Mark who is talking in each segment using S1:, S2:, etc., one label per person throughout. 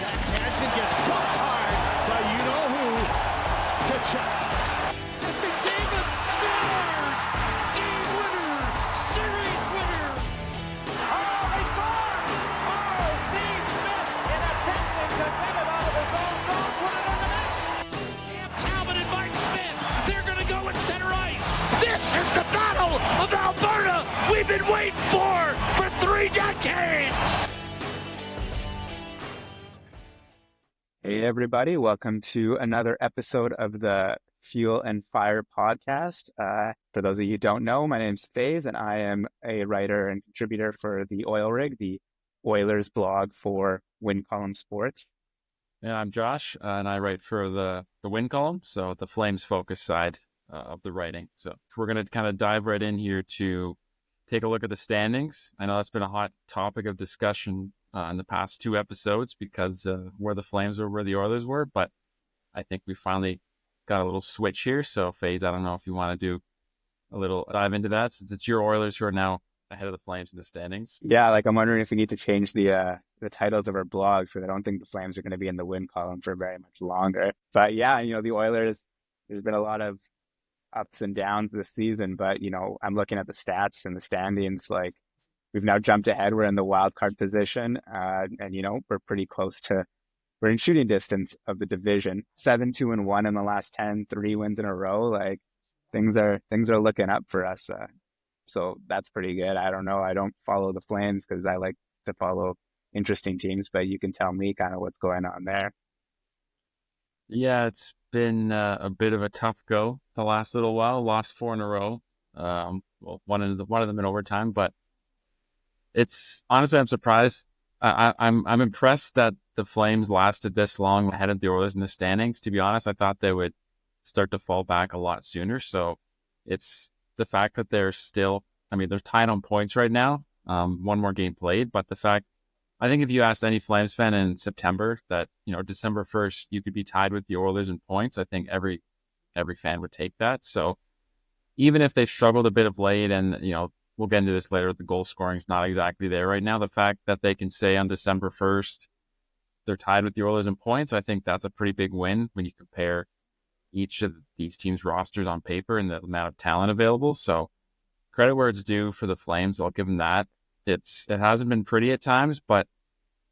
S1: Hansen gets bumped hard by you-know-who to check.
S2: McDavid scores! Game winner! Series winner!
S3: Oh, he scored! Oh, Steve Smith in a technique to get it out of his own zone, put it in the net!
S2: Cam Talbot and Mike Smith, they're going to go at center ice. This is the Battle of Alberta we've been waiting for 3 decades!
S4: Hey everybody, welcome to another episode of the Fuel and Fire podcast. For those of you who don't know, my name's Faiz and I am a writer and contributor for the Oil Rig, the Oilers blog for Win Column Sports.
S5: And I'm Josh, and I write for the Win Column, so the Flames focus side of the writing. So we're going to kind of dive right in here to take a look at the standings. I know that's been a hot topic of discussion in the past 2 episodes because where the Flames were, where the Oilers were, but I think we finally got a little switch here. So Faiz, I don't know if you want to do a little dive into that since it's your Oilers who are now ahead of the Flames in the standings.
S4: Yeah, I'm wondering if we need to change the titles of our blogs because I don't think the Flames are going to be in the Win Column for very much longer. But yeah, the Oilers, there's been a lot of ups and downs this season, but I'm looking at the stats and the standings, we've now jumped ahead. We're in the wild card position, and we're pretty close to. We're in shooting distance of the division. 7-2-1 in the last 10, 3 wins in a row. Things are looking up for us. So that's pretty good. I don't know. I don't follow the Flames because I like to follow interesting teams, but you can tell me kind of what's going on there.
S5: Yeah, it's been a bit of a tough go the last little while. Lost 4 in a row. One of them in overtime, but it's honestly, I'm surprised. I'm impressed that the Flames lasted this long ahead of the Oilers in the standings. To be honest, I thought they would start to fall back a lot sooner. So it's the fact that they're still, they're tied on points right now. 1 more game played, but the fact, I think if you asked any Flames fan in September that, December 1st, you could be tied with the Oilers in points, I think every fan would take that. So even if they've struggled a bit of late and, we'll get into this later, the goal scoring is not exactly there right now. The fact that they can say on December 1st, they're tied with the Oilers in points, I think that's a pretty big win when you compare each of these teams' rosters on paper and the amount of talent available. So credit where it's due for the Flames. I'll give them that. It hasn't been pretty at times, but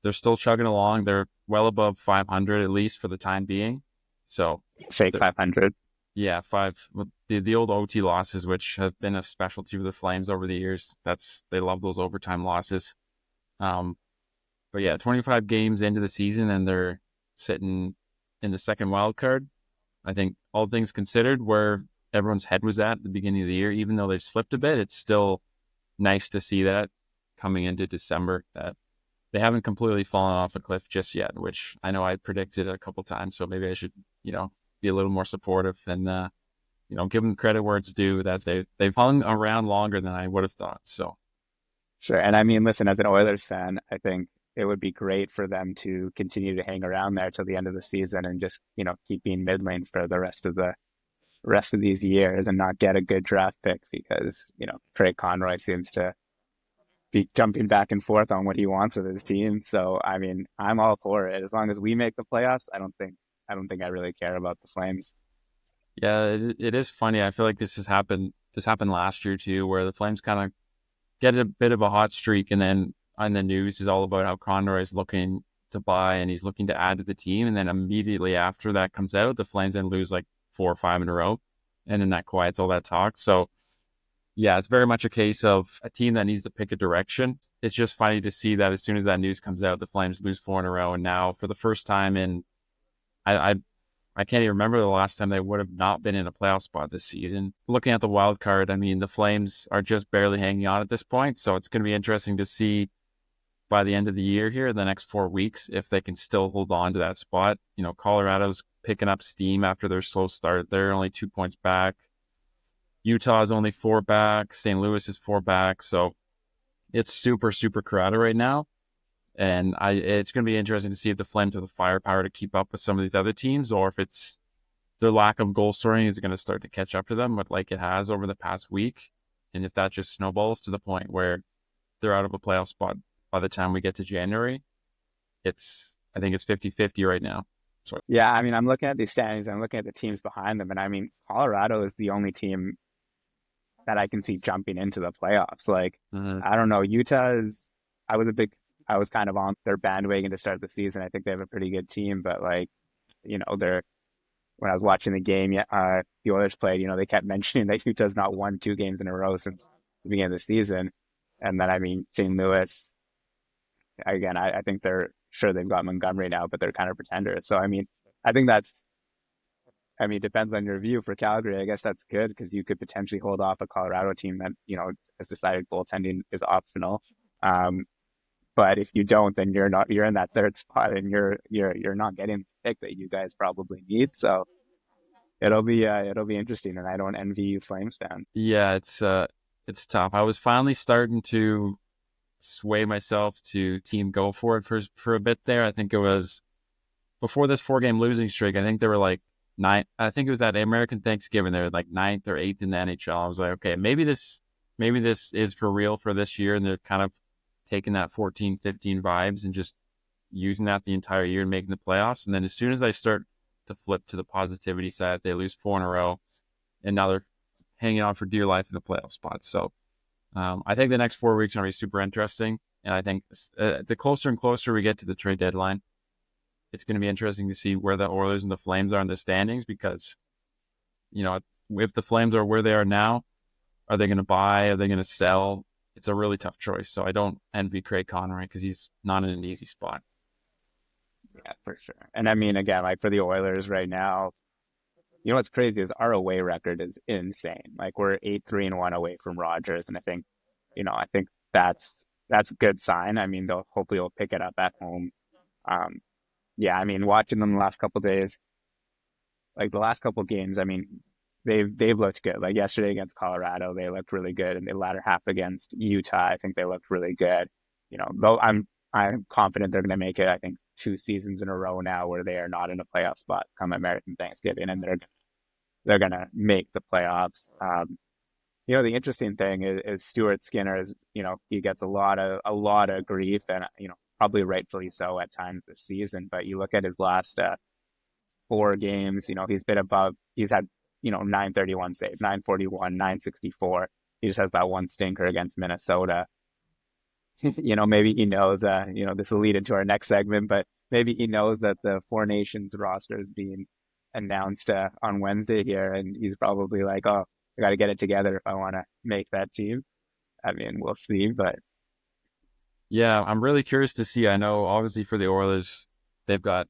S5: they're still chugging along. They're well above 500 at least for the time being. So
S4: fake 500.
S5: Yeah, 5. The old OT losses, which have been a specialty for the Flames over the years. They love those overtime losses. But yeah, 25 games into the season and they're sitting in the second wild card. I think all things considered, where everyone's head was at the beginning of the year, even though they've slipped a bit, it's still nice to see that coming into December, that they haven't completely fallen off a cliff just yet, which I know I predicted a couple times. So maybe I should, be a little more supportive and, give them credit where it's due that they've hung around longer than I would have thought. So.
S4: Sure. And listen, as an Oilers fan, I think it would be great for them to continue to hang around there till the end of the season and just, keep being mid-lane for the rest of these years and not get a good draft pick because, Craig Conroy seems to be jumping back and forth on what he wants with his team. So, I'm all for it. As long as we make the playoffs, I don't think I really care about the Flames.
S5: Yeah, it is funny. I feel like this happened last year too, where the Flames kind of get a bit of a hot streak, and then on the news is all about how Conroy is looking to buy and he's looking to add to the team, and then immediately after that comes out, the Flames then lose 4 or 5 in a row, and then that quiets all that talk. So yeah, it's very much a case of a team that needs to pick a direction. It's just funny to see that as soon as that news comes out, the Flames lose 4 in a row, and now for the first time in I can't even remember the last time they would have not been in a playoff spot this season. Looking at the wild card, the Flames are just barely hanging on at this point. So it's going to be interesting to see by the end of the year here, the next 4 weeks, if they can still hold on to that spot. Colorado's picking up steam after their slow start. They're only 2 points back. Utah's only 4 back. St. Louis is 4 back. So it's super, super crowded right now. And it's going to be interesting to see if the Flames have the firepower to keep up with some of these other teams, or if it's their lack of goal scoring is going to start to catch up to them, like it has over the past week. And if that just snowballs to the point where they're out of a playoff spot by the time we get to January, it's I think it's 50-50 right now. So
S4: Yeah, I mean, I'm looking at these standings. I'm looking at the teams behind them, and I mean, Colorado is the only team that I can see jumping into the playoffs. Like, I don't know, Utah is. I was kind of on their bandwagon to start the season. I think they have a pretty good team, but like, when I was watching the game, the Oilers played, they kept mentioning that Utah's not won 2 games in a row since the beginning of the season. And then, I mean, St. Louis, again, I think they've got Montgomery now, but they're kind of pretenders. So, I mean, I think it depends on your view. For Calgary, I guess that's good because you could potentially hold off a Colorado team that, has decided goaltending is optional. But if you don't, then you're in that third spot and you're not getting the pick that you guys probably need. So it'll be interesting, and I don't envy you Flames fans.
S5: yeah, it's tough. I was finally starting to sway myself to team go for it for a bit there. I think it was before this 4-game losing streak. I think they were like 9. I think it was at American Thanksgiving. They were like 9th or 8th in the NHL. I was like, okay, maybe this is for real for this year, and they're kind of taking that 14-15 vibes and just using that the entire year and making the playoffs. And then as soon as I start to flip to the positivity side, they lose 4 in a row, and now they're hanging on for dear life in the playoff spot. So I think the next 4 weeks are going to be super interesting. And I think the closer and closer we get to the trade deadline, it's going to be interesting to see where the Oilers and the Flames are in the standings, because, if the Flames are where they are now, are they going to buy? Are they going to sell? It's a really tough choice. So I don't envy Craig Conroy because he's not in an easy spot.
S4: Yeah, for sure. And I mean, again, like for the Oilers right now, what's crazy is our away record is insane. Like we're 8-3-1 away from Rogers, and I think that's a good sign. I mean, hopefully they'll pick it up at home. Yeah, I mean, watching them the last couple of days, like the last couple of games, I mean, they've looked good. Like yesterday against Colorado, they looked really good, and the latter half against Utah, I think they looked really good. Though I'm confident they're going to make it. I think 2 seasons in a row now where they are not in a playoff spot come American Thanksgiving, and they're going to make the playoffs. The interesting thing is Stuart Skinner is, he gets a lot of grief, and probably rightfully so at times this season. But you look at his last 4 games, he's been above. He's had 931 save, 941, 964. He just has that one stinker against Minnesota. Maybe he knows. This will lead into our next segment, but maybe he knows that the 4 Nations roster is being announced on Wednesday here, and he's probably like, "Oh, I got to get it together if I want to make that team." I mean, we'll see, but
S5: yeah, I'm really curious to see. I know, obviously, for the Oilers, they've got,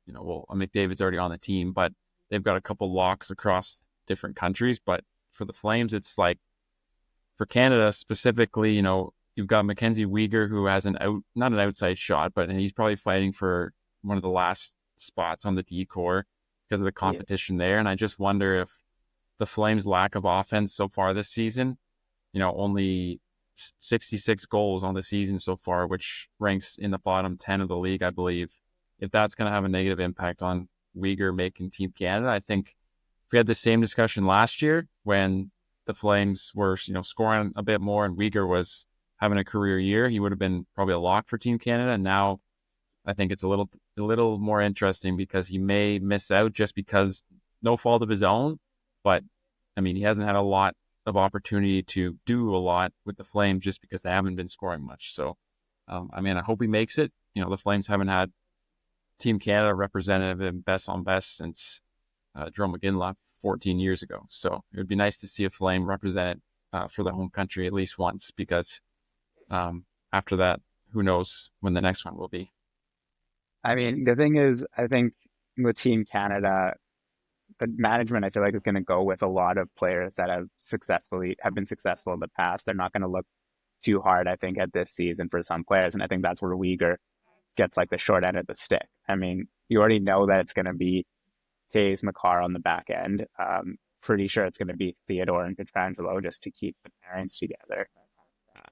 S5: McDavid's already on the team, but they've got a couple locks across different countries. But for the Flames, it's like, for Canada specifically, you've got MacKenzie Weegar, who has not an outside shot, but he's probably fighting for one of the last spots on the D-core because of the competition there. And I just wonder if the Flames' lack of offense so far this season, only 66 goals on the season so far, which ranks in the bottom 10 of the league, I believe, if that's going to have a negative impact on Weegar making Team Canada. I think if we had the same discussion last year when the Flames were, scoring a bit more and Weegar was having a career year, he would have been probably a lock for Team Canada. And now I think it's a little more interesting because he may miss out just because no fault of his own. But I mean, he hasn't had a lot of opportunity to do a lot with the Flames just because they haven't been scoring much. So, I hope he makes it. The Flames haven't had Team Canada representative in best on best since Joe McGinley 14 years ago. So it would be nice to see a Flame represented for the home country at least once, because after that, who knows when the next one will be.
S4: I mean, the thing is, I think with Team Canada, the management, I feel like, is going to go with a lot of players that have been successful in the past. They're not going to look too hard, I think, at this season for some players. And I think that's where Weegar gets like the short end of the stick. I mean, you already know that it's going to be Faiz, Makar on the back end. Pretty sure it's going to be Theodore and Pietrangelo just to keep the parents together.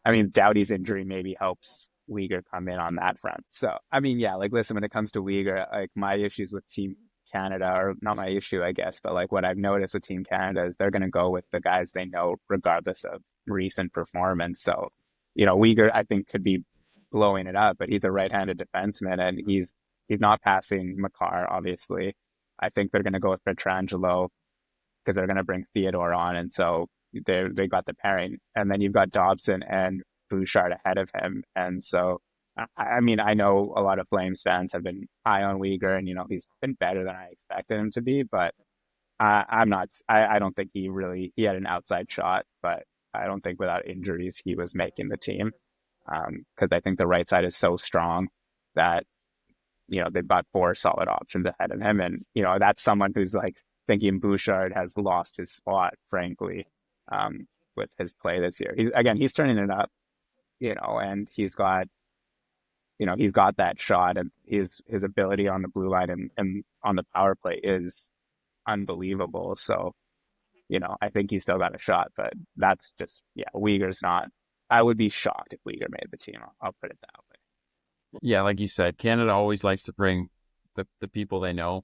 S4: I mean, Doughty's injury maybe helps Weegar come in on that front. So, I mean, yeah, like, listen, when it comes to Weegar, like, my issues with Team Canada, or not my issue, I guess, but like what I've noticed with Team Canada is they're going to go with the guys they know regardless of recent performance. So, Weegar, I think, could be blowing it up, but he's a right-handed defenseman, and he's He's not passing Makar, obviously. I think they're going to go with Pietrangelo because they're going to bring Theodore on, and so they got the pairing. And then you've got Dobson and Bouchard ahead of him, and so I mean, I know a lot of Flames fans have been high on Weegar, and he's been better than I expected him to be, but I'm not. I don't think he had an outside shot, but I don't think without injuries he was making the team, because I think the right side is so strong that they've got 4 solid options ahead of him, and that's someone who's like thinking Bouchard has lost his spot, frankly, with his play this year. He's turning it up, and he's got that shot, and his ability on the blue line and on the power play is unbelievable. So, I think he's still got a shot, but that's just, Weegar's not. I would be shocked if Weegar made the team. I'll put it that way.
S5: Yeah, like you said, Canada always likes to bring the people they know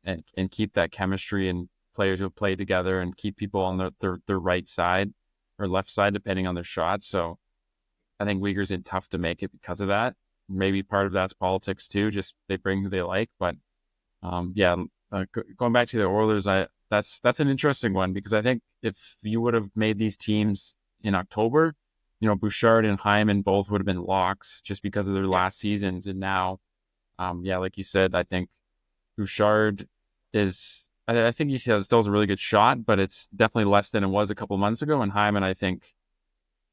S5: and keep that chemistry and players who play together and keep people on their right side or left side, depending on their shots. So I think Weegar's in tough to make it because of that. Maybe part of that's politics too, just they bring who they like. But going back to the Oilers, that's an interesting one, because I think if you would have made these teams in October, Bouchard and Hyman both would have been locks just because of their last seasons. And now, like you said, I think Bouchard I think he still has a really good shot, but it's definitely less than it was a couple months ago. And Hyman, I think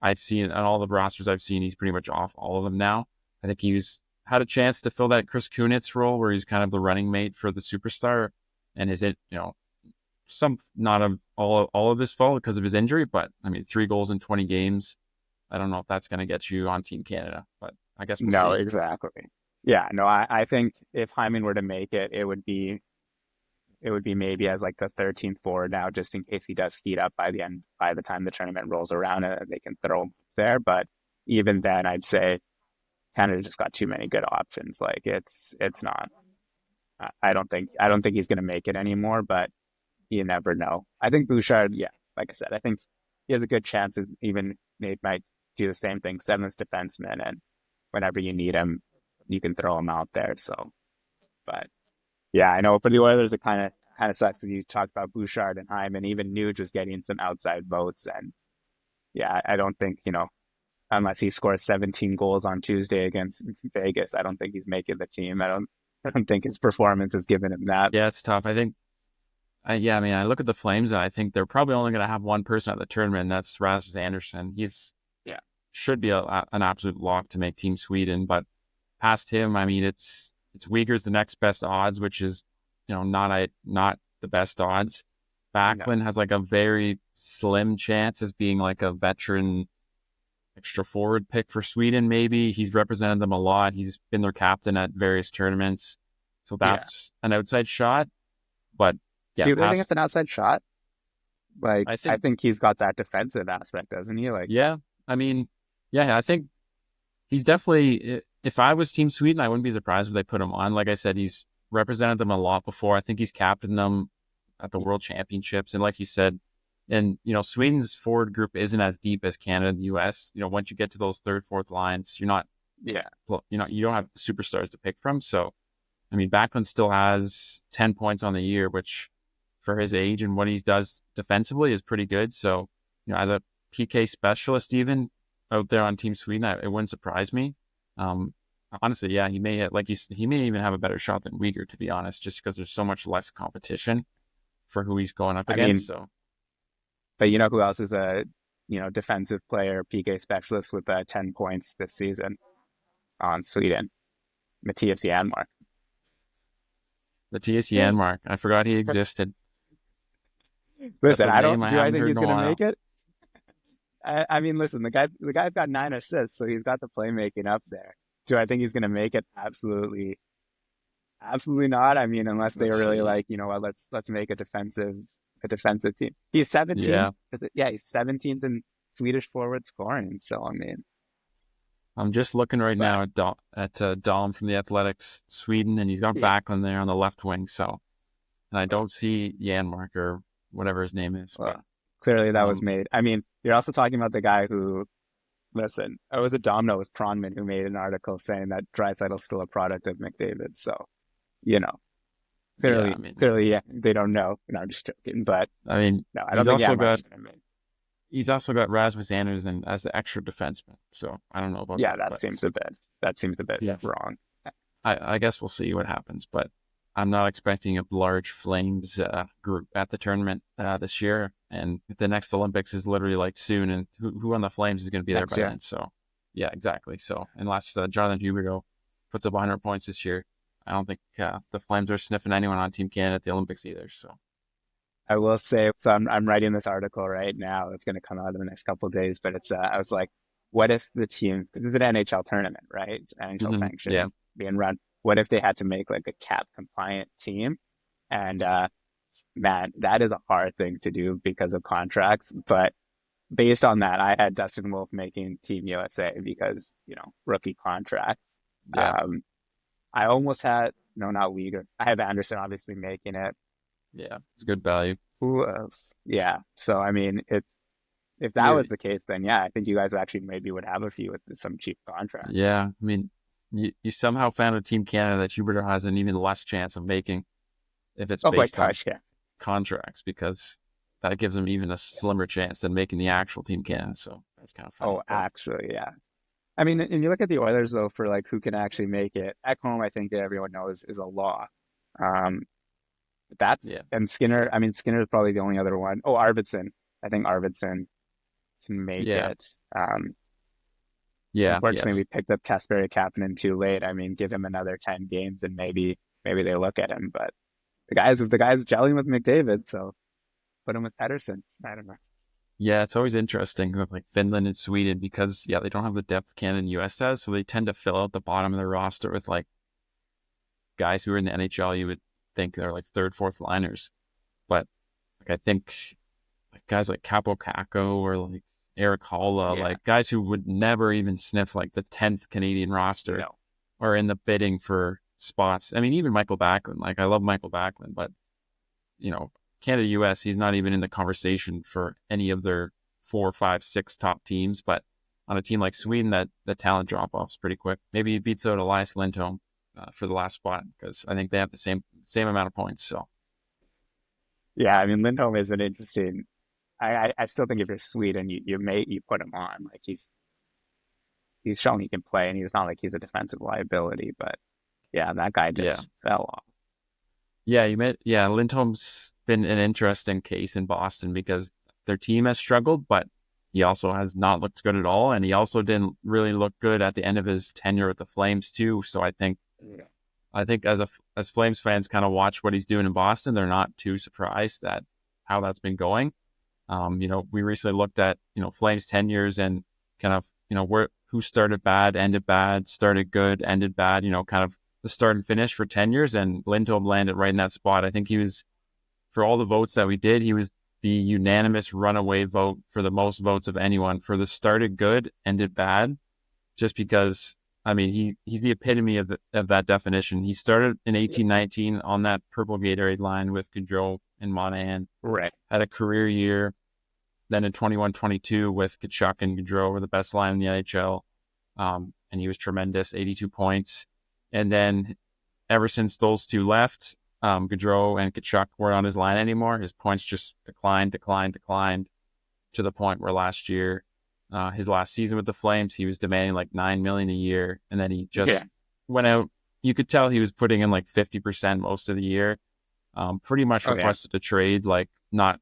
S5: I've seen on all the rosters I've seen, he's pretty much off all of them now. I think he's had a chance to fill that Chris Kunitz role where he's kind of the running mate for the superstar, and is it, not all of his fault because of his injury, but I mean, 3 goals in 20 games. I don't know if that's going to get you on Team Canada, but I guess we'll see.
S4: Exactly. Yeah, no, I think if Hyman were to make it, it would be maybe as like the 13th forward now, just in case he does heat up by the time the tournament rolls around, and they can throw him there. But even then, I'd say Canada just got too many good options. Like it's not. I don't think he's going to make it anymore, but you never know. I think Bouchard, like I said, I think he has a good chance. Even they might do the same thing, 7th defenseman, and whenever you need him, you can throw him out there. So, but yeah, I know for the Oilers, it kind of sucks because you talked about Bouchard and Hyman. Even Nuge was getting some outside votes, and I don't think unless he scores 17 goals on Tuesday against Vegas, I don't think he's making the team. I don't think his performance has given him that.
S5: Yeah, it's tough. I think. I look at the Flames, and I think they're probably only going to have one person at the tournament, and that's Rasmus Andersson. He's should be an absolute lock to make Team Sweden, but past him, I mean, it's Weegar's the next best odds, which is not the best odds. Backlund has like a very slim chance as being like a veteran extra forward pick for Sweden. Maybe he's represented them a lot. He's been their captain at various tournaments, so that's an outside shot. But
S4: do you really think it's an outside shot? Like, I think he's got that defensive aspect, doesn't he? Like,
S5: I think he's definitely. If I was Team Sweden, I wouldn't be surprised if they put him on. Like I said, he's represented them a lot before. I think he's captained them at the World Championships, and like you said, and Sweden's forward group isn't as deep as Canada and the U.S. Once you get to those 3rd, 4th lines, you're not. You don't have superstars to pick from. So, I mean, Backlund still has 10 points on the year, which for his age and what he does defensively is pretty good. So, as a PK specialist, even out there on Team Sweden, it wouldn't surprise me. Honestly, he may he may even have a better shot than Weegar, to be honest, just because there's so much less competition for who he's going up against.
S4: But who else is a defensive player, PK specialist with 10 points this season on Sweden? Mattias Janmark.
S5: Mattias Janmark. I forgot he existed.
S4: Listen, do I think he's going to make it? I mean, listen, the guy's got 9 assists, so he's got the playmaking up there. Do I think he's going to make it? Absolutely not. I mean, unless they really let's make a defensive team. He's 17. He's 17th in Swedish forward scoring. So I mean,
S5: I'm just looking right now at Dahlm from the Athletics Sweden, and he's got Backlund there on the left wing. So, and I don't see Janmark or whatever his name is.
S4: Well, clearly that was made. I mean, you're also talking about the guy who listen, I was a domino with Pronman who made an article saying that Draisaitl's still a product of McDavid. So, you know,
S5: Yeah,
S4: clearly, yeah, they don't know. No, I'm just joking. But
S5: I mean,
S4: no, I don't think
S5: he's also got Rasmus Andersson as the extra defenseman. So I don't know about
S4: yeah,
S5: that.
S4: that seems a bit
S5: Yeah.
S4: wrong.
S5: I guess we'll see what happens, but I'm not expecting a large Flames group at the tournament this year. And the next Olympics is literally like soon, and who on the Flames is going to be there by then? So, yeah, exactly. So unless Jonathan Huberdeau puts up 100 points this year, I don't think the Flames are sniffing anyone on Team Canada at the Olympics either. So
S4: I will say, so I'm writing this article right now. It's going to come out in the next couple of days, but it's I was like, what if the teams? This is an NHL tournament, right? It's NHL sanctioned, being run. What if they had to make like a cap compliant team? And man, that is a hard thing to do because of contracts. But based on that, I had Dustin Wolf making Team USA because, rookie contracts.
S5: Yeah.
S4: I almost had, no, not Weegar. I have Anderson obviously making it.
S5: Yeah, it's good value.
S4: Who else? Yeah. So, I mean, if that was the case, then yeah, I think you guys actually maybe would have a few with some cheap contracts.
S5: Yeah. I mean, you somehow found a Team Canada that Huberdeau has an even less chance of making if it's based on contracts, because that gives them even a slimmer chance than making the actual Team Canada. So that's kind of fun.
S4: Oh, actually, yeah. I mean, and you look at the Oilers though for like who can actually make it at home. I think everyone knows is a law. And Skinner. I mean, Skinner is probably the only other one. Oh, Arvidsson. I think Arvidsson can make it. Unfortunately, we picked up Kasperi Kapanen too late. I mean, give him another 10 games and maybe they look at him. But the guy's gelling with McDavid, so put him with Pettersson. I don't know.
S5: Yeah, it's always interesting with like Finland and Sweden because they don't have the depth Canada and US has, so they tend to fill out the bottom of their roster with like guys who are in the NHL you would think they're like third, fourth liners. But like I think like guys like Capo Caco or like Eric Holla, like guys who would never even sniff like the 10th Canadian roster are in the bidding for spots. I mean, even Michael Backlund, like I love Michael Backlund, but Canada, US, he's not even in the conversation for any of their 4, 5, 6 top teams. But on a team like Sweden, that the talent drop off is pretty quick. Maybe he beats out Elias Lindholm for the last spot because I think they have the same amount of points. So,
S4: yeah, I mean Lindholm is an interesting. I still think if you're Sweden, you put him on. Like he's shown he can play, and he's not like he's a defensive liability. But yeah, that guy just fell off.
S5: Yeah, Lindholm's been an interesting case in Boston because their team has struggled, but he also has not looked good at all, and he also didn't really look good at the end of his tenure with the Flames too. So I think as Flames fans kind of watch what he's doing in Boston, they're not too surprised at how that's been going. We recently looked at Flames tenures and kind of who started bad, ended bad, started good, ended bad. Kind of the start and finish for tenures, and Lindholm landed right in that spot. I think he was, for all the votes that we did, he was the unanimous runaway vote for the most votes of anyone for the started good, ended bad, just because, I mean, he's the epitome of that definition. He started in 18-19 on that purple Gatorade line with Gaudreau and Monahan.
S4: Right.
S5: Had a career year. Then in 21-22 with Tkachuk and Gaudreau were the best line in the NHL. And he was tremendous, 82 points. And then ever since those two left, Gaudreau and Tkachuk weren't on his line anymore. His points just declined to the point where last year, his last season with the Flames, he was demanding like $9 million a year. And then he just went out. You could tell he was putting in like 50% most of the year. Pretty much requested a trade, like not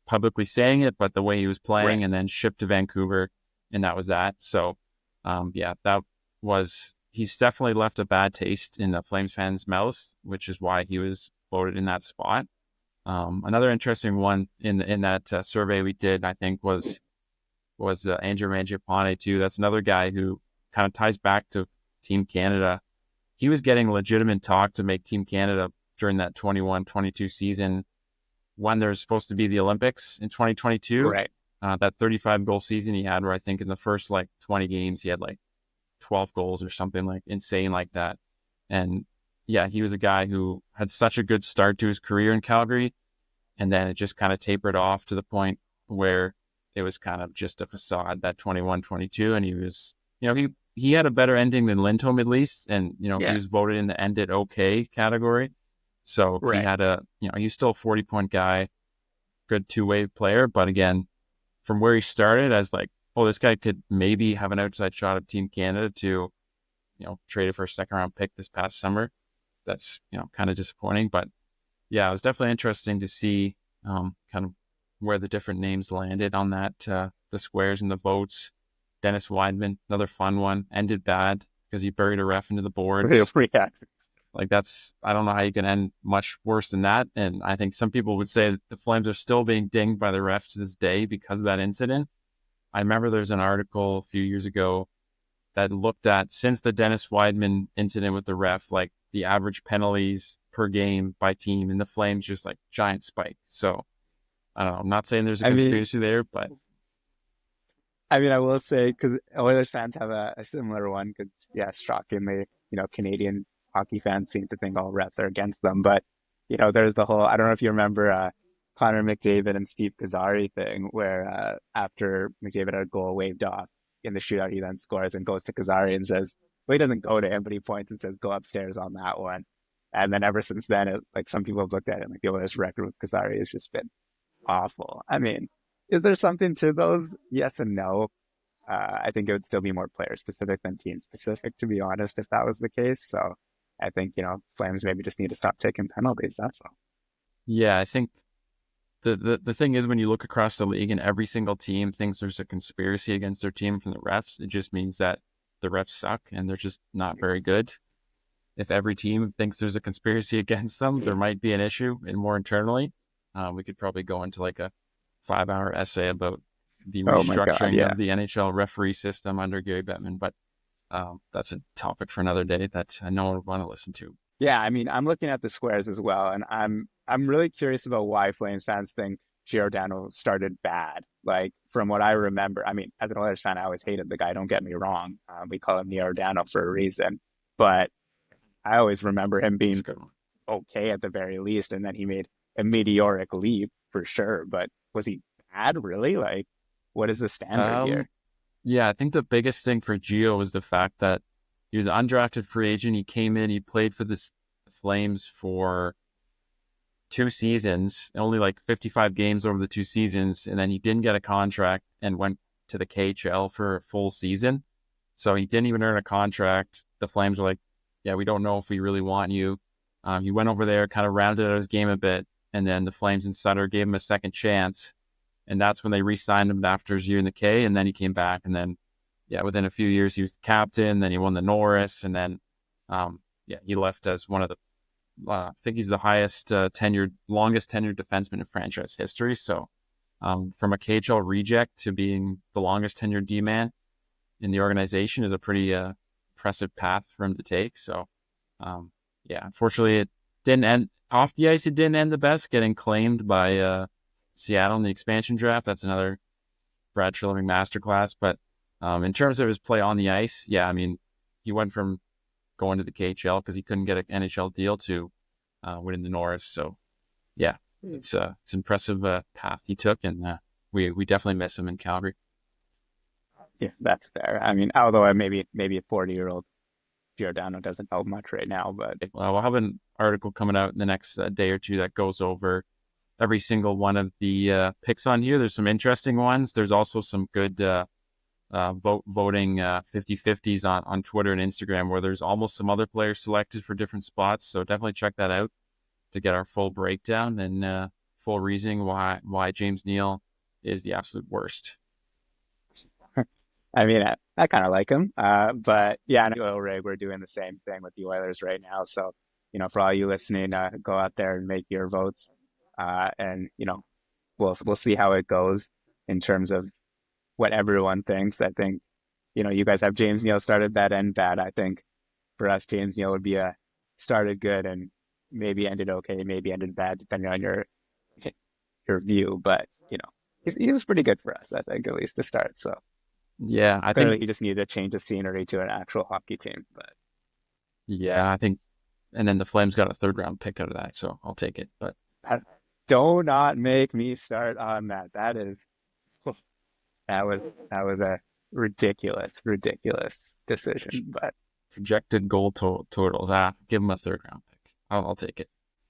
S5: publicly saying it, but the way he was playing, and then shipped to Vancouver. And that was that. So, he's definitely left a bad taste in the Flames fans' mouths, which is why he was voted in that spot. Another interesting one in that survey we did, I think, was Andrew Mangiapane too. That's another guy who kind of ties back to Team Canada. He was getting legitimate talk to make Team Canada during that 21-22 season when there's supposed to be the Olympics in 2022.
S4: Right.
S5: That 35-goal season he had, where I think in the first like 20 games he had like 12 goals or something like insane like that. And yeah, he was a guy who had such a good start to his career in Calgary, and then it just kind of tapered off to the point where it was kind of just a facade, that 21-22, and he was, he had a better ending than Lindholm at least, and he was voted in the ended okay category. So he had he's still a 40-point guy, good two-way player, but again, from where he started as like, oh, this guy could maybe have an outside shot at Team Canada to, traded for a second-round pick this past summer. That's, kind of disappointing, but yeah, it was definitely interesting to see kind of where the different names landed on that, the squares and the votes. Dennis Wideman, another fun one, ended bad because he buried a ref into the boards.
S4: Yeah.
S5: Like I don't know how you can end much worse than that. And I think some people would say that the Flames are still being dinged by the refs to this day because of that incident. I remember there's an article a few years ago that looked at, since the Dennis Wideman incident with the ref, like the average penalties per game by team, and the Flames just like giant spike. So I don't know. I'm not saying there's a conspiracy there, but
S4: I mean, I will say, because Oilers fans have a similar one, because, shockingly, Canadian hockey fans seem to think all refs are against them. But, there's the whole, I don't know if you remember Connor McDavid and Steve Kazari thing, where after McDavid had a goal waved off in the shootout, he then scores and goes to Kazari and says, well, he doesn't go to him, but he points and says, go upstairs on that one. And then ever since then, some people have looked at it, like the Oilers record with Kazari has just been awful. I mean, is there something to those? Yes and no. I think it would still be more player specific than team specific, to be honest, if that was the case. So I think, Flames maybe just need to stop taking penalties. That's all.
S5: Yeah, I think the thing is, when you look across the league and every single team thinks there's a conspiracy against their team from the refs, it just means that the refs suck and they're just not very good. If every team thinks there's a conspiracy against them, there might be an issue, and more internally. We could probably go into like a 5-hour essay about the restructuring of the NHL referee system under Gary Bettman, but that's a topic for another day that no one would want to listen to.
S4: Yeah, I mean, I'm looking at the squares as well, and I'm really curious about why Flames fans think Giordano started bad. Like, from what I remember, I mean, as an Oilers fan, I always hated the guy, don't get me wrong. We call him Giordano for a reason, but I always remember him being okay at the very least, and then he made a meteoric leap for sure. But was he bad, really? Like, what is the standard here?
S5: Yeah, I think the biggest thing for Gio was the fact that he was an undrafted free agent. He came in, he played for the Flames for 2 seasons, only like 55 games over the 2 seasons, and then he didn't get a contract and went to the KHL for a full season. So he didn't even earn a contract. The Flames were like, yeah, we don't know if we really want you. He went over there, kind of rounded out his game a bit, and then the Flames and Sutter gave him a second chance. And that's when they re-signed him after his year in the K, and then he came back. And then, within a few years, he was the captain. Then he won the Norris, and then, he left as one of the, I think he's the longest tenured defenseman in franchise history. So, from a KHL reject to being the longest tenured D-man in the organization is a pretty impressive path for him to take. So, unfortunately, it didn't end off the ice. It didn't end the best, getting claimed by Seattle in the expansion draft. That's another Brad Treliving masterclass. But in terms of his play on the ice, I mean, he went from going to the KHL because he couldn't get an NHL deal to winning the Norris. So, it's impressive path he took, and we definitely miss him in Calgary.
S4: Yeah, that's fair. I mean, although maybe a 40-year-old Giordano doesn't help much right now, but
S5: we'll have an article coming out in the next day or two that goes over every single one of the picks on here. There's some interesting ones. There's also some good voting 50-50s on Twitter and Instagram, where there's almost some other players selected for different spots. So definitely check that out to get our full breakdown and full reasoning why James Neal is the absolute worst.
S4: I mean, I kind of like him. But yeah, in Oil Rig, we're doing the same thing with the Oilers right now. So, for all you listening, go out there and make your votes. And, we'll see how it goes in terms of what everyone thinks. I think, you guys have James Neal started bad and bad. I think for us, James Neal would be started good and maybe ended okay, maybe ended bad, depending on your view. But, he was pretty good for us, I think, at least to start. So.
S5: Yeah, I
S4: Clearly
S5: think
S4: he just needed to change the scenery to an actual hockey team. But
S5: I think, and then the Flames got a 3rd-round pick out of that, so I'll take it. But
S4: do not make me start on that. That is, That was a ridiculous decision. But
S5: Projected goal totals. Give him a third round pick. I'll take it.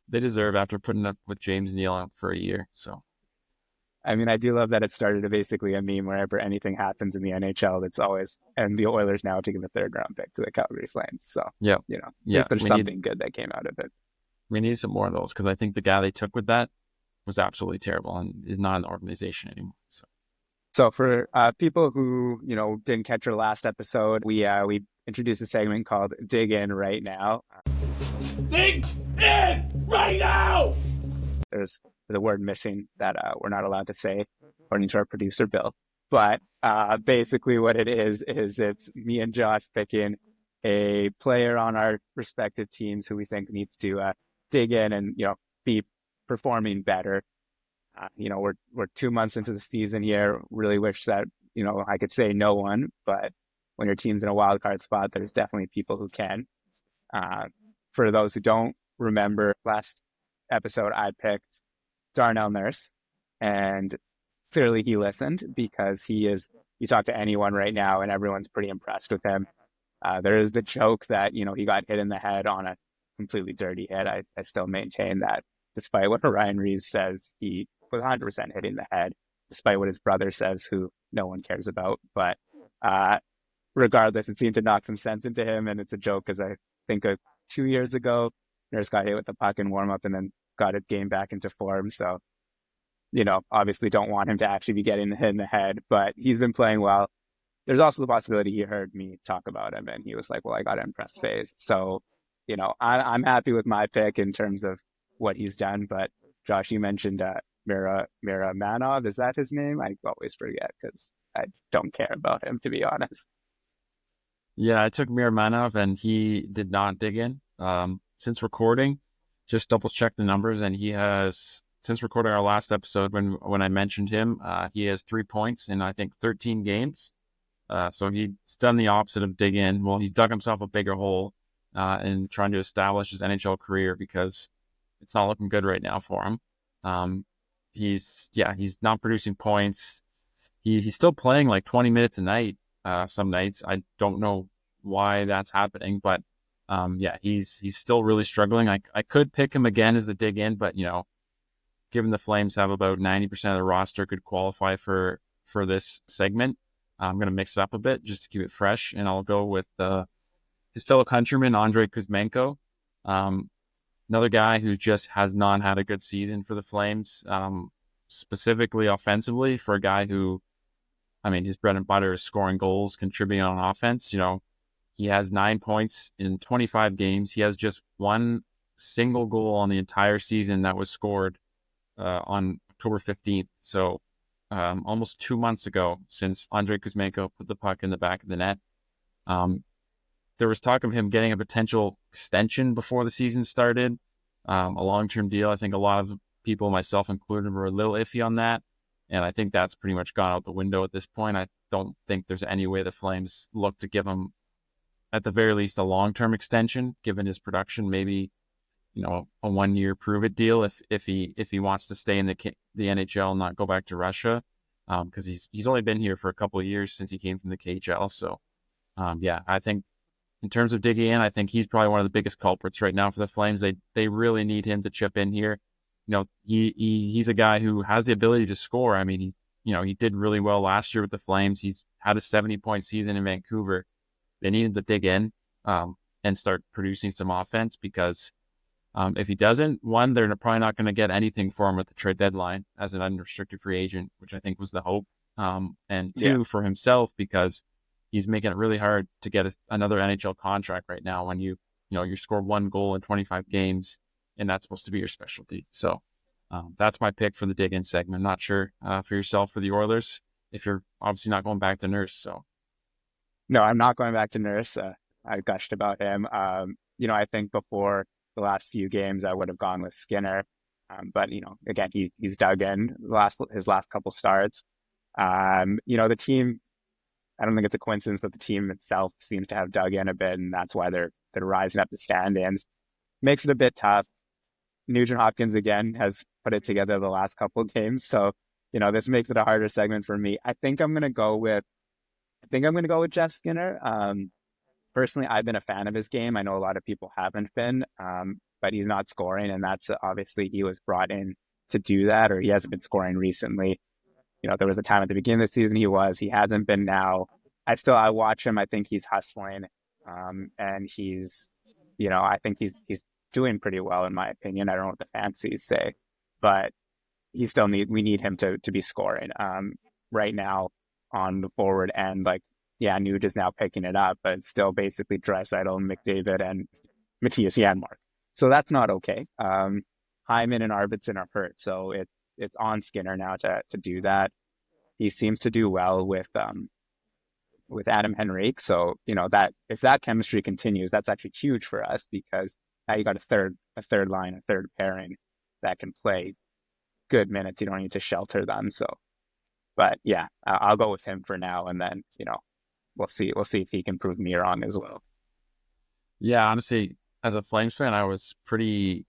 S5: They deserve after putting up with James Neal for a year. So,
S4: I mean, I do love that it started to basically a meme wherever anything happens in the NHL, it's always, and the Oilers now to give a third round pick to the Calgary Flames. So,
S5: yeah,
S4: at least there's something good that came out of it.
S5: We need some more of those because I think the guy they took with that was absolutely terrible and is not in the organization anymore.
S4: So for people who, didn't catch our last episode, we introduced a segment called Dig In Right Now.
S1: Dig in right now!
S4: There's the word missing that we're not allowed to say, according to our producer, Bill. But basically what it is it's me and Josh picking a player on our respective teams who we think needs to dig in and, be performing better. We're 2 months into the season here. Really wish that, I could say no one, but when your team's in a wild card spot, there's definitely people who can. For those who don't remember, last episode I picked Darnell Nurse, and clearly he listened because you talk to anyone right now and everyone's pretty impressed with him. There is the joke that, he got hit in the head on a completely dirty hit. I still maintain that despite what Ryan Reeves says, he was 100% hitting the head, despite what his brother says, who no one cares about. But regardless, it seemed to knock some sense into him, and it's a joke because I think 2 years ago, Nurse got hit with the puck in warm-up and then got his game back into form. So, obviously don't want him to actually be getting hit in the head, but he's been playing well. There's also the possibility he heard me talk about him and he was like, well, I got to impress Faiz. So, I'm happy with my pick in terms of what he's done. But Josh, you mentioned Miromanov. Is that his name? I always forget because I don't care about him, to be honest.
S5: Yeah, I took Miromanov and he did not dig in. Since recording, just double check the numbers, and he has, since recording our last episode when I mentioned him, he has 3 points in I think 13 games. So he's done the opposite of dig in. Well, he's dug himself a bigger hole in trying to establish his NHL career because it's not looking good right now for him. He's not producing points. He's still playing like 20 minutes a night some nights. I don't know why that's happening, but he's still really struggling. I could pick him again as the dig in, but given the Flames have about 90% of the roster could qualify for this segment, I'm going to mix it up a bit just to keep it fresh, and I'll go with his fellow countryman, Andrei Kuzmenko. Another guy who just has not had a good season for the Flames, specifically offensively, for a guy who, his bread and butter is scoring goals, contributing on offense. He has 9 points in 25 games. He has just one single goal on the entire season that was scored on October 15th. So almost 2 months ago since Andrei Kuzmenko put the puck in the back of the net. There was talk of him getting a potential extension before the season started, a long-term deal. I think a lot of people, myself included, were a little iffy on that. And I think that's pretty much gone out the window at this point. I don't think there's any way the Flames look to give him, at the very least, a long-term extension, given his production. Maybe, a 1-year prove-it deal if he wants to stay in the NHL and not go back to Russia, because he's only been here for a couple of years since he came from the KHL. So, I think in terms of digging in, I think he's probably one of the biggest culprits right now for the Flames. They really need him to chip in here. He's a guy who has the ability to score. He did really well last year with the Flames. He's had a 70-point season in Vancouver. They need him to dig in and start producing some offense, because if he doesn't, one, they're probably not going to get anything for him at the trade deadline as an unrestricted free agent, which I think was the hope. And two, for himself, because he's making it really hard to get another NHL contract right now when you score 1 goal in 25 games, and that's supposed to be your specialty. So that's my pick for the dig-in segment. I'm not sure for yourself, for the Oilers, if you're obviously not going back to Nurse. So
S4: no, I'm not going back to Nurse. I gushed about him. I think before the last few games, I would have gone with Skinner. But, again, he's dug in his last couple starts. The team, I don't think it's a coincidence that the team itself seems to have dug in a bit, and that's why they're rising up the standings. Makes it a bit tough. Nugent Hopkins, again, has put it together the last couple of games. So, this makes it a harder segment for me. I think I'm gonna go with Jeff Skinner. Personally, I've been a fan of his game. I know a lot of people haven't been, but he's not scoring, and that's obviously he was brought in to do that, or he hasn't been scoring recently. There was a time at the beginning of the season he hasn't been now. I watch him. I think he's hustling, and he's, I think he's doing pretty well in my opinion. I don't know what the fancies say, but we need him to be scoring. Right now on the forward end, Nuge is now picking it up, but it's still basically Draisaitl, McDavid, and Matthias Janmark. So that's not okay. Hyman and Arvidsson are hurt, so it's on Skinner now to do that. He seems to do well with Adam Henrique. So, that if that chemistry continues, that's actually huge for us, because now you got a third line, a third pairing that can play good minutes. You don't need to shelter them. So, but yeah, I'll go with him for now, and then we'll see if he can prove me wrong as well.
S5: Yeah, honestly, as a Flames fan, I was pretty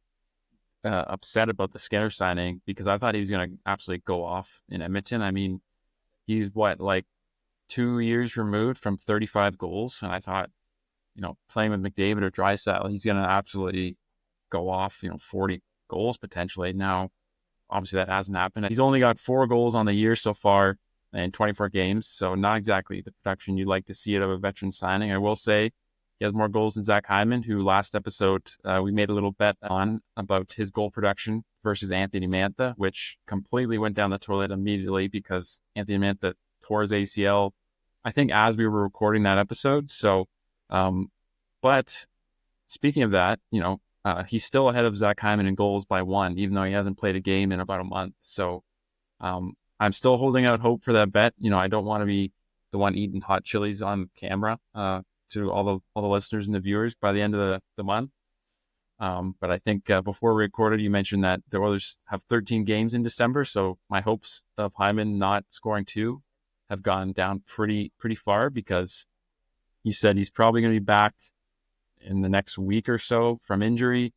S5: upset about the Skinner signing, because I thought he was going to absolutely go off in Edmonton. I mean, he's 2 years removed from 35 goals, and I thought, playing with McDavid or Draisaitl, he's going to absolutely go off, 40 goals potentially. Now, obviously that hasn't happened. He's only got 4 goals on the year so far in 24 games, so not exactly the production you'd like to see out of a veteran signing. I will say he has more goals than Zach Hyman, who last episode we made a little bet on about his goal production versus Anthony Mantha, which completely went down the toilet immediately because Anthony Mantha tore his ACL, I think, as we were recording that episode. So, but speaking of that, he's still ahead of Zach Hyman in goals by 1, even though he hasn't played a game in about a month. So, I'm still holding out hope for that bet. I don't want to be the one eating hot chilies on camera to all the listeners and the viewers by the end of the month. But I think before we recorded, you mentioned that the Oilers have 13 games in December. So my hopes of Hyman not scoring 2 have gone down pretty far, because you said he's probably going to be back in the next week or so from injury,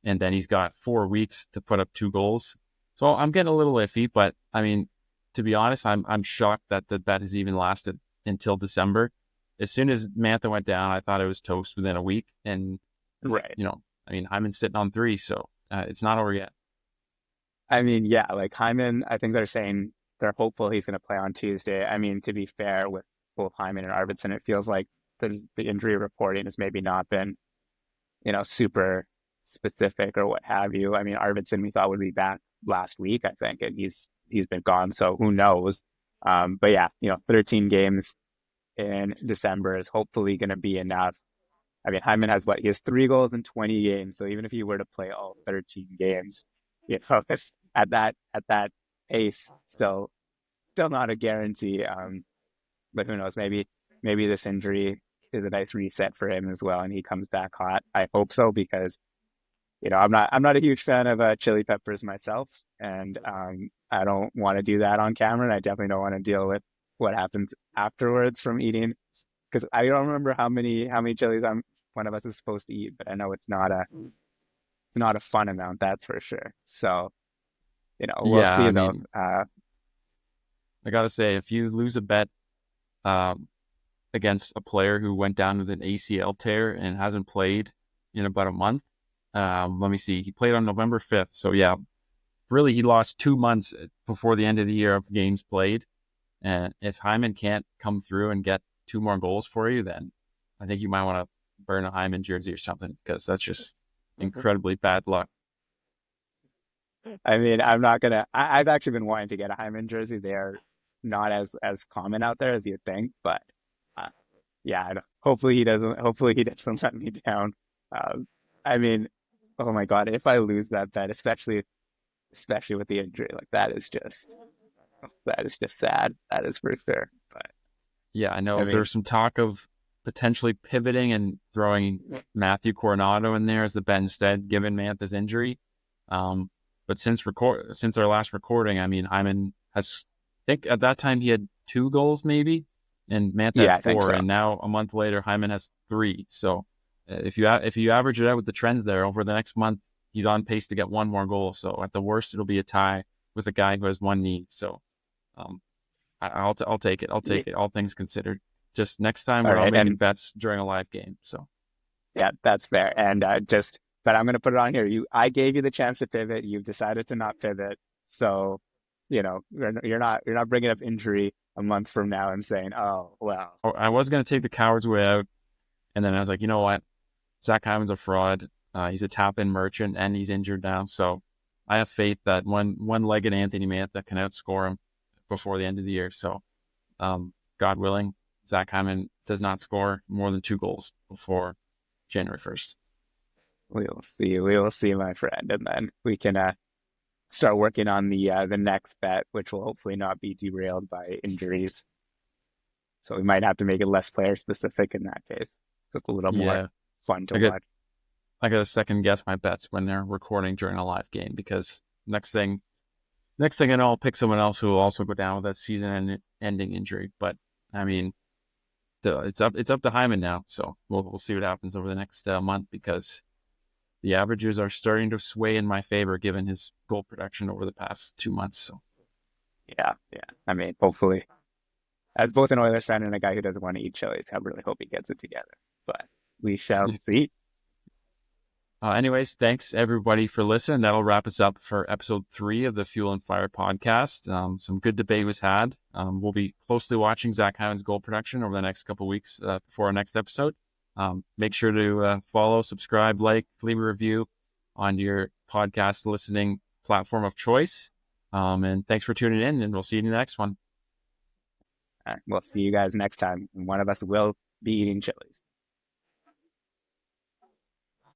S5: and then he's got 4 weeks to put up 2 goals. So I'm getting a little iffy, but I mean, to be honest, I'm shocked that the bet has even lasted until December. As soon as Mantha went down, I thought it was toast within a week, and
S4: right,
S5: Hyman's sitting on 3, so it's not over yet.
S4: I mean, yeah, Hyman, I think they're saying they're hopeful he's going to play on Tuesday. I mean, to be fair, with both Hyman and Arvidsson, it feels like the injury reporting has maybe not been, super specific or what have you. I mean, Arvidsson we thought would be back last week, I think, and he's been gone, so who knows? But yeah, 13 games in December is hopefully going to be enough. I mean, Hyman has he has 3 goals in 20 games. So even if he were to play all 13 games, it's at that pace, still not a guarantee. But who knows? Maybe this injury is a nice reset for him as well, and he comes back hot. I hope so, because I'm not a huge fan of chili peppers myself, and I don't want to do that on camera, and I definitely don't want to deal with what happens afterwards from eating, because I don't remember how many chilies one of us is supposed to eat, but I know it's not a fun amount, that's for sure. So, we'll see though.
S5: I gotta say, if you lose a bet against a player who went down with an ACL tear and hasn't played in about a month, let me see, he played on November 5th. So yeah, really he lost 2 months before the end of the year of games played. And if Hyman can't come through and get 2 more goals for you, then I think you might want to burn a Hyman jersey or something, because that's just incredibly bad luck.
S4: I mean, I've actually been wanting to get a Hyman jersey. They are not as common out there as you think, but yeah, hopefully he doesn't let me down. I mean, oh my God, if I lose that bet, especially with the injury, that is just sad. That is for sure. But
S5: yeah, I know there's some talk of potentially pivoting and throwing Matthew Coronado in there as the bet instead, given Mantha's injury. But since our last recording, I mean, Hyman has, I think at that time he had 2 goals maybe, and Mantha had 4, so. And now a month later, Hyman has 3. So if you average it out with the trends there over the next month, he's on pace to get 1 more goal. So at the worst, it'll be a tie with a guy who has 1 knee. So I'll take it. I'll take it. All things considered. Just next time we're
S4: All
S5: not
S4: right,
S5: making
S4: and
S5: bets during a live game. So
S4: yeah, that's fair. And but I'm going to put it on here. I gave you the chance to pivot. You've decided to not pivot. So, you're not bringing up injury a month from now and saying, oh, well.
S5: I was going to take the coward's way out. And then I was like, you know what? Zach Hyman's a fraud. He's a tap-in merchant, and he's injured now. So I have faith that one-legged Anthony Mantha can outscore him before the end of the year. So, God willing, Zach Hyman does not score more than 2 goals before January 1st.
S4: We will see. We will see, my friend. And then we can start working on the next bet, which will hopefully not be derailed by injuries. So we might have to make it less player-specific in that case. So it's a little more fun to watch.
S5: I got to second guess my bets when they're recording during a live game, because next thing I know, I'll pick someone else who will also go down with that season-ending injury. But I mean, it's up to Hyman now. So we'll see what happens over the next month, because the averages are starting to sway in my favor given his goal production over the past 2 months. So
S4: yeah. I mean, hopefully, as both an Oilers fan and a guy who doesn't want to eat chilies, I really hope he gets it together. But we shall see.
S5: Anyways, thanks everybody for listening. That'll wrap us up for episode 3 of the Fuel and Fire podcast. Some good debate was had. We'll be closely watching Zach Hyman's goal production over the next couple of weeks before our next episode. Make sure to follow, subscribe, like, leave a review on your podcast listening platform of choice. And thanks for tuning in, and we'll see you in the next one.
S4: We'll see you guys next time. One of us will be eating chilies.